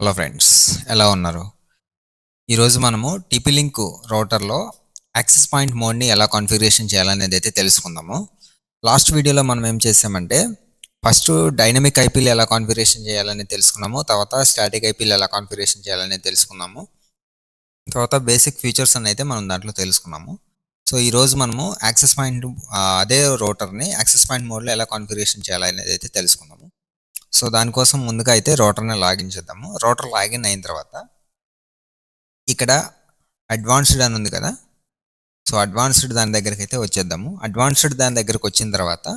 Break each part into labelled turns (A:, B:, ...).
A: Hello friends, ఎలా ఉన్నారు? ఈరోజు మనము టీపీ లింక్ రౌటర్లో యాక్సెస్ పాయింట్ మోడ్ని ఎలా కాన్ఫిగరేషన్ చేయాలనేది అయితే తెలుసుకుందాము. లాస్ట్ వీడియోలో మనం ఏం చేసామంటే ఫస్ట్ డైనమిక్ ఐపీలు ఎలా కాన్ఫిగరేషన్ చేయాలని తెలుసుకున్నాము. తర్వాత స్టాటిక్ ఐపీలు ఎలా కాన్ఫిగరేషన్ చేయాలని తెలుసుకున్నాము. తర్వాత బేసిక్ ఫీచర్స్ అని అయితే మనం దాంట్లో తెలుసుకున్నాము. సో ఈరోజు మనము యాక్సెస్ పాయింట్ అదే రౌటర్ని యాక్సెస్ పాయింట్ మోడ్లో ఎలా కాన్ఫిగరేషన్ చేయాలనేది అయితే తెలుసుకుందాము. సో దానికోసం ముందుగా అయితే రౌటర్ని లాగిన్ చేద్దాము. రౌటర్ లాగిన్ అయిన తర్వాత ఇక్కడ అడ్వాన్స్డ్ అని ఉంది కదా. సో అడ్వాన్స్డ్ దాని దగ్గరికి అయితే వచ్చేద్దాము. అడ్వాన్స్డ్ దాని దగ్గరకు వచ్చిన తర్వాత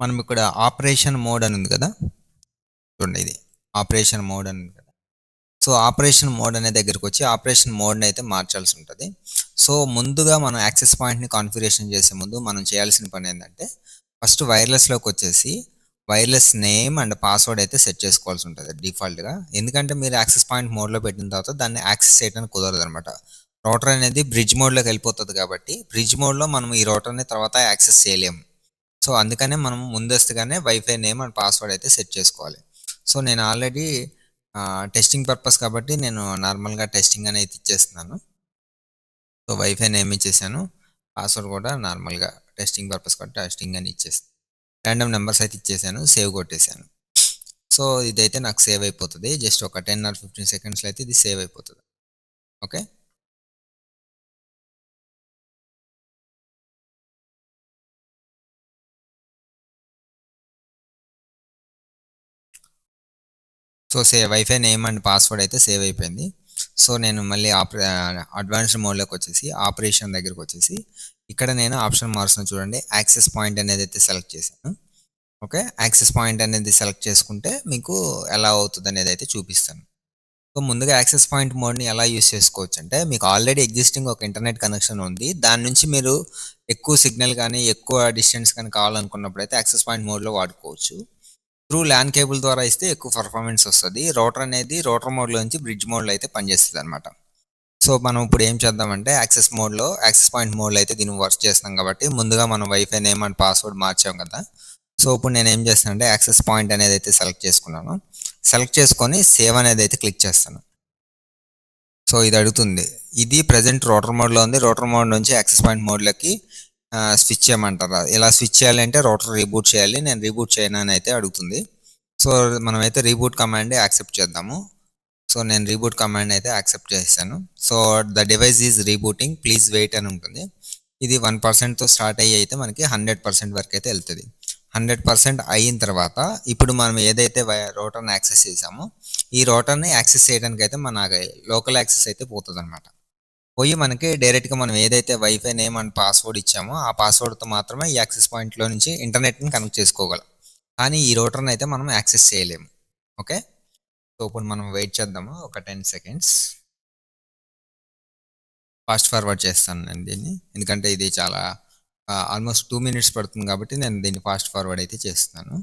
A: మనం ఇక్కడ ఆపరేషన్ మోడ్ అని ఉంది కదా, చూడండి ఇది ఆపరేషన్ మోడ్ అని ఉంది కదా. సో ఆపరేషన్ మోడ్ అనే దగ్గరకు వచ్చి ఆపరేషన్ మోడ్ని అయితే మార్చాల్సి ఉంటుంది. సో ముందుగా మనం యాక్సెస్ పాయింట్ని కాన్ఫిగరేషన్ చేసే ముందు మనం చేయాల్సిన పని ఏంటంటే ఫస్ట్ వైర్లెస్లోకి వచ్చేసి వైర్లెస్ నేమ్ అండ్ పాస్వర్డ్ అయితే సెట్ చేసుకోవాల్సి ఉంటుంది డిఫాల్ట్గా. ఎందుకంటే మీరు యాక్సెస్ పాయింట్ మోడ్లో పెట్టిన తర్వాత దాన్ని యాక్సెస్ చేయడానికి కుదరదు అనమాట. రౌటర్ అనేది బ్రిడ్జ్ మోడ్లోకి వెళ్ళిపోతుంది కాబట్టి బ్రిడ్జ్ మోడ్లో మనం ఈ రౌటర్ని తర్వాత యాక్సెస్ చేయలేము. సో అందుకనే మనం ముందస్తుగానే వైఫై నేమ్ అండ్ పాస్వర్డ్ అయితే సెట్ చేసుకోవాలి. సో నేను ఆల్రెడీ టెస్టింగ్ పర్పస్ కాబట్టి నేను నార్మల్గా టెస్టింగ్ అనేది ఇచ్చేస్తున్నాను. సో వైఫై నేమ్ ఇచ్చేసాను, పాస్వర్డ్ కూడా నార్మల్గా టెస్టింగ్ పర్పస్ కాబట్టి టెస్టింగ్ అని ఇచ్చేస్తాను. ర్యాండమ్ నెంబర్స్ అయితే ఇచ్చేసాను, సేవ్ కొట్టేశాను. సో ఇదైతే నాకు సేవ్ అయిపోతుంది. జస్ట్ ఒక 10 or 15 సెకండ్స్లో అయితే ఇది సేవ్ అయిపోతుంది. Okay, so wifi name and password అయితే సేవ్ అయిపోయింది. సో నేను మళ్ళీ అడ్వాన్స్డ్ మోడ్లోకి వచ్చేసి ఆపరేషన్ దగ్గరకు వచ్చేసి ఇక్కడ నేను ఆప్షన్ మారుస్తున్నాను, చూడండి యాక్సెస్ పాయింట్ అనేది అయితే సెలెక్ట్ చేశాను. ఓకే, యాక్సెస్ పాయింట్ అనేది సెలెక్ట్ చేసుకుంటే మీకు ఎలా అవుతుంది అనేది అయితే చూపిస్తాను. సో ముందుగా యాక్సెస్ పాయింట్ మోడ్ని ఎలా యూస్ చేసుకోవచ్చు అంటే మీకు ఆల్రెడీ ఎగ్జిస్టింగ్ ఒక ఇంటర్నెట్ కనెక్షన్ ఉంది, దాని నుంచి మీరు ఎక్కువ సిగ్నల్ కానీ ఎక్కువ డిస్టెన్స్ కానీ కావాలనుకున్నప్పుడు అయితే యాక్సెస్ పాయింట్ మోడ్లో వాడుకోవచ్చు. త్రూ ల్యాన్ కేబుల్ ద్వారా ఇస్తే ఎక్కువ పర్ఫార్మెన్స్ వస్తుంది. రౌటర్ అనేది రౌటర్ మోడ్లో నుంచి బ్రిడ్జ్ మోడ్లో అయితే పనిచేస్తుంది అనమాట. సో మనం ఇప్పుడు ఏం చేద్దామంటే యాక్సెస్ పాయింట్ మోడ్లో అయితే దీన్ని వర్క్ చేస్తాం కాబట్టి ముందుగా మనం వైఫై నేమ్ అండ్ పాస్వర్డ్ మార్చాం కదా. సో ఇప్పుడు నేను ఏం చేస్తానంటే యాక్సెస్ పాయింట్ అనేది అయితే సెలెక్ట్ చేసుకున్నాను. సెలెక్ట్ చేసుకొని సేవ్ అనేది అయితే క్లిక్ చేస్తాను. సో ఇది అడుగుతుంది, ఇది ప్రజెంట్ రౌటర్ మోడ్లో ఉంది, రౌటర్ మోడ్ నుంచి యాక్సెస్ పాయింట్ మోడ్లోకి స్విచ్ చేయమంటారా, ఇలా స్విచ్ చేయాలంటే రౌటర్ రీబూట్ చేయాలి, నేను రీబూట్ చేయను అని అయితే అడుగుతుంది. సో మనమైతే రీబూట్ కమాండ్ యాక్సెప్ట్ చేద్దాము. సో నేను రీబూట్ కమాండ్ అయితే యాక్సెప్ట్ చేశాను. So the device is rebooting, please wait అని ఉంటుంది. ఇది 1%తో స్టార్ట్ అయ్యి అయితే మనకి 100% వరకు అయితే వెళ్తుంది. 100% అయిన తర్వాత ఇప్పుడు మనం ఏదైతే రౌటర్ని యాక్సెస్ చేసామో ఈ రౌటర్ని యాక్సెస్ చేయడానికి అయితే మన లోకల్ యాక్సెస్ అయితే పోతుంది అనమాట. పోయి మనకి డైరెక్ట్గా మనం ఏదైతే వైఫై నేమ్ అండ్ పాస్వర్డ్ ఇచ్చామో ఆ పాస్వర్డ్తో మాత్రమే ఈ యాక్సెస్ పాయింట్లో నుంచి ఇంటర్నెట్ని కనెక్ట్ చేసుకోగలం, కానీ ఈ రౌటర్ని అయితే మనం యాక్సెస్ చేయలేము. ఓకే, సో ఇప్పుడు మనం వెయిట్ చేద్దాము ఒక 10 seconds. ఫాస్ట్ ఫార్వర్డ్ చేస్తాను నేను దీన్ని, ఎందుకంటే ఇది చాలా ఆల్మోస్ట్ 2 minutes పడుతుంది కాబట్టి నేను దీన్ని ఫాస్ట్ ఫార్వర్డ్ అయితే చేస్తాను.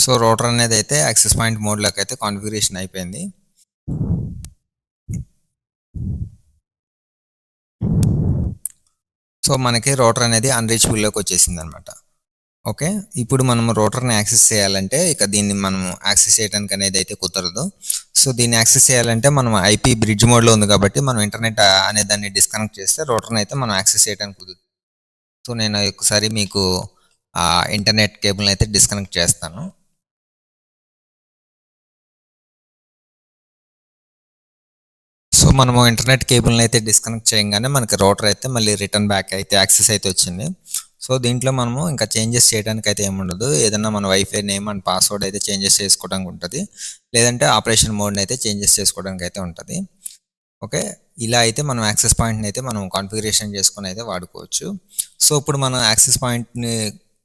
A: సో రౌటర్ అనేది అయితే యాక్సెస్ పాయింట్ మోడ్లోకి అయితే కాన్ఫిగరేషన్ అయిపోయింది. సో మనకి రౌటర్ అనేది అన్రీచబుల్లోకి వచ్చేసింది అనమాట. ఓకే, ఇప్పుడు మనం రౌటర్ని యాక్సెస్ చేయాలంటే ఇక దీన్ని మనం యాక్సెస్ చేయడానికి అనేది అయితే కుదరదు. సో దీన్ని యాక్సెస్ చేయాలంటే మనం ఐపీ బ్రిడ్జ్ మోడ్లో ఉంది కాబట్టి మనం ఇంటర్నెట్ అనే దాన్ని డిస్కనెక్ట్ చేస్తే రౌటర్ని అయితే మనం యాక్సెస్ చేయడానికి కుదరదు. సో నేను ఒకసారి మీకు ఇంటర్నెట్ కేబుల్ని అయితే డిస్కనెక్ట్ చేస్తాను. సో మనము ఇంటర్నెట్ కేబుల్ని అయితే డిస్కనెక్ట్ చేయగానే మనకి రౌటర్ అయితే మళ్ళీ రిటర్న్ బ్యాక్ అయితే యాక్సెస్ అయితే వచ్చింది. సో దీంట్లో మనము ఇంకా చేంజెస్ చేయడానికి అయితే ఏముండదు, ఏదన్నా మన వైఫై నేమ్ అండ్ పాస్వర్డ్ అయితే చేంజెస్ చేసుకోవడానికి ఉంటుంది, లేదంటే ఆపరేషన్ మోడ్ని అయితే చేంజెస్ చేసుకోవడానికి అయితే ఉంటుంది. ఓకే, ఇలా అయితే మనం యాక్సెస్ పాయింట్ని అయితే మనం కాన్ఫిగరేషన్ చేసుకొని అయితే వాడుకోవచ్చు. సో ఇప్పుడు మనం యాక్సెస్ పాయింట్ని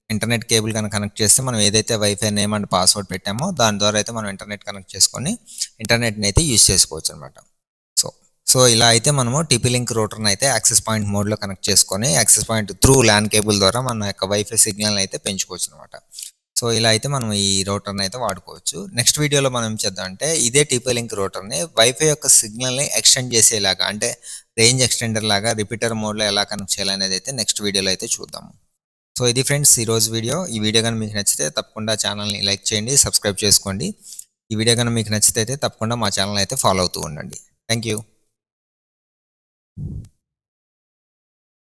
A: ఇంటర్నెట్ కేబుల్ కనుక కనెక్ట్ చేస్తే మనం ఏదైతే వైఫై నేమ్ అండ్ పాస్వర్డ్ పెట్టామో దాని ద్వారా అయితే మనం ఇంటర్నెట్ కనెక్ట్ చేసుకొని ఇంటర్నెట్ని అయితే యూజ్ చేసుకోవచ్చు అనమాట. సో ఇలా అయితే మనము టీపీ లింక్ రౌటర్ని అయితే యాక్సెస్ పాయింట్ మోడ్లో కనెక్ట్ చేసుకొని access point through LAN cable ద్వారా మన యొక్క వైఫై సిగ్నల్ అయితే పెంచుకోవచ్చు అనమాట. సో సో, ఇలా అయితే మనం ఈ రౌటర్‌ని అయితే వాడుకోవచ్చు. నెక్స్ట్ వీడియోలో మనం ఏం చేద్దాం అంటే ఇదే టీపీ లింక్ రౌటర్‌ని వైఫై యొక్క సిగ్నల్‌ని ఎక్స్‌టెండ్ చేసేలాగా అంటే రేంజ్ ఎక్స్‌టెండర్ లాగా రిపీటర్ మోడ్‌లో ఎలా కనెక్ట్ చేయాలనేది అయితే నెక్స్ట్ వీడియోలో అయితే చూద్దాము. సో, ఇది ఫ్రెండ్స్ ఈరోజు వీడియో. ఈ వీడియో గాని మీకు నచ్చితే తప్పకుండా ఛానెల్‌ని లైక్ చేయండి, సబ్స్క్రైబ్ చేసుకోండి. ఈ వీడియో గాని మీకు నచ్చితే అయితే తప్పకుండా మా ఛానెల్‌ని అయితే ఫాలో అవుతూ ఉండండి. Thank you.